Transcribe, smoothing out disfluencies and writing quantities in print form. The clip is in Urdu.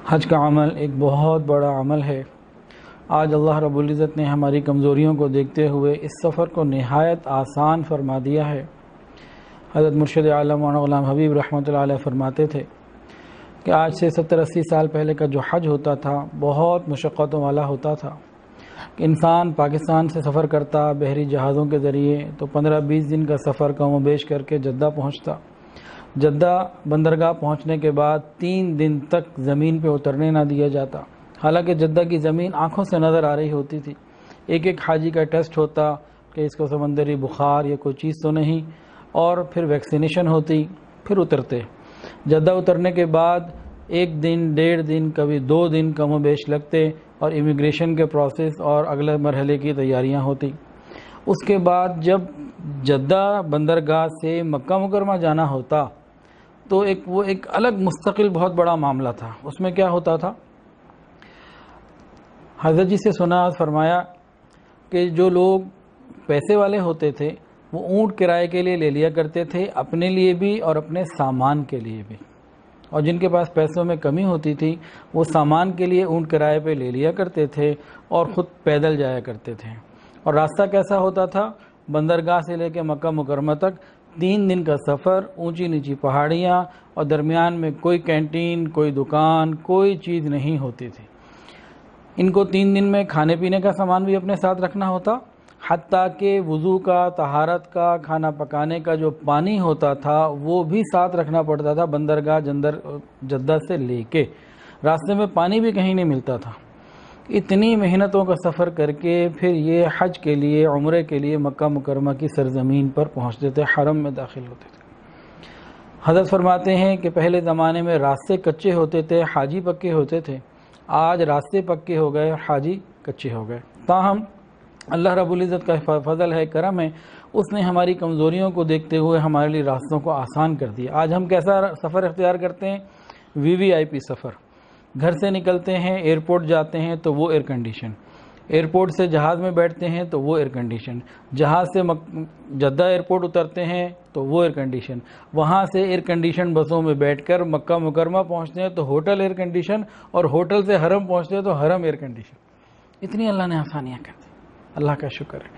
حج کا عمل ایک بہت بڑا عمل ہے۔ آج اللہ رب العزت نے ہماری کمزوریوں کو دیکھتے ہوئے اس سفر کو نہایت آسان فرما دیا ہے۔ حضرت مرشد عالم مولانا غلام حبیب رحمۃ اللہ علیہ فرماتے تھے کہ آج سے 70-80 سال پہلے کا جو حج ہوتا تھا بہت مشقتوں والا ہوتا تھا کہ انسان پاکستان سے سفر کرتا بحری جہازوں کے ذریعے تو 15-20 دن کا سفر کم و بیش کر کے جدہ پہنچتا۔ جدہ بندرگاہ پہنچنے کے بعد 3 دن تک زمین پہ اترنے نہ دیا جاتا، حالانکہ جدہ کی زمین آنکھوں سے نظر آ رہی ہوتی تھی۔ ایک حاجی کا ٹیسٹ ہوتا کہ اس کو سمندری بخار یا کوئی چیز تو نہیں، اور پھر ویکسینیشن ہوتی، پھر اترتے۔ جدہ اترنے کے بعد 1 دن 1.5 دن کبھی 2 دن کم و بیش لگتے اور امیگریشن کے پروسیس اور اگلے مرحلے کی تیاریاں ہوتی۔ اس کے بعد جب جدہ بندرگاہ سے مکہ مکرمہ جانا ہوتا تو وہ ایک الگ مستقل بہت بڑا معاملہ تھا۔ اس میں کیا ہوتا تھا، حضرت جی سے سنا، فرمایا کہ جو لوگ پیسے والے ہوتے تھے وہ اونٹ کرائے کے لیے لے لیا کرتے تھے، اپنے لیے بھی اور اپنے سامان کے لیے بھی، اور جن کے پاس پیسوں میں کمی ہوتی تھی وہ سامان کے لیے اونٹ کرائے پہ لے لیا کرتے تھے اور خود پیدل جایا کرتے تھے۔ اور راستہ کیسا ہوتا تھا، بندرگاہ سے لے کے مکہ مکرمہ تک 3 دن کا سفر، اونچی نیچی پہاڑیاں، اور درمیان میں کوئی کینٹین، کوئی دکان، کوئی چیز نہیں ہوتی تھی۔ ان کو 3 دن میں کھانے پینے کا سامان بھی اپنے ساتھ رکھنا ہوتا، حتیٰ کہ وضو کا، طہارت کا، کھانا پکانے کا جو پانی ہوتا تھا وہ بھی ساتھ رکھنا پڑتا تھا بندرگاہ جدہ سے لے کے۔ راستے میں پانی بھی کہیں نہیں ملتا تھا۔ اتنی محنتوں کا سفر کر کے پھر یہ حج کے لیے، عمرے کے لیے مکہ مکرمہ کی سرزمین پر پہنچتے تھے، حرم میں داخل ہوتے تھے۔ حضرت فرماتے ہیں کہ پہلے زمانے میں راستے کچے ہوتے تھے، حاجی پکے ہوتے تھے۔ آج راستے پکے ہو گئے، حاجی کچے ہو گئے۔ تاہم اللہ رب العزت کا فضل ہے، کرم ہے، اس نے ہماری کمزوریوں کو دیکھتے ہوئے ہمارے لیے راستوں کو آسان کر دیا۔ آج ہم کیسا سفر اختیار کرتے ہیں، VVIP سفر۔ گھر سے نکلتے ہیں، ایئرپورٹ جاتے ہیں تو وہ ایئر کنڈیشن، ایئرپورٹ سے جہاز میں بیٹھتے ہیں تو وہ ایئر کنڈیشن، جہاز سے جدہ ایئرپورٹ اترتے ہیں تو وہ ایئر کنڈیشن، وہاں سے ایئر کنڈیشن بسوں میں بیٹھ کر مکہ مکرمہ پہنچتے ہیں تو ہوٹل ایئر کنڈیشن، اور ہوٹل سے حرم پہنچتے ہیں تو حرم ایئر کنڈیشن۔ اتنی اللہ نے آسانیاں کر دی، اللہ کا شکر ہے۔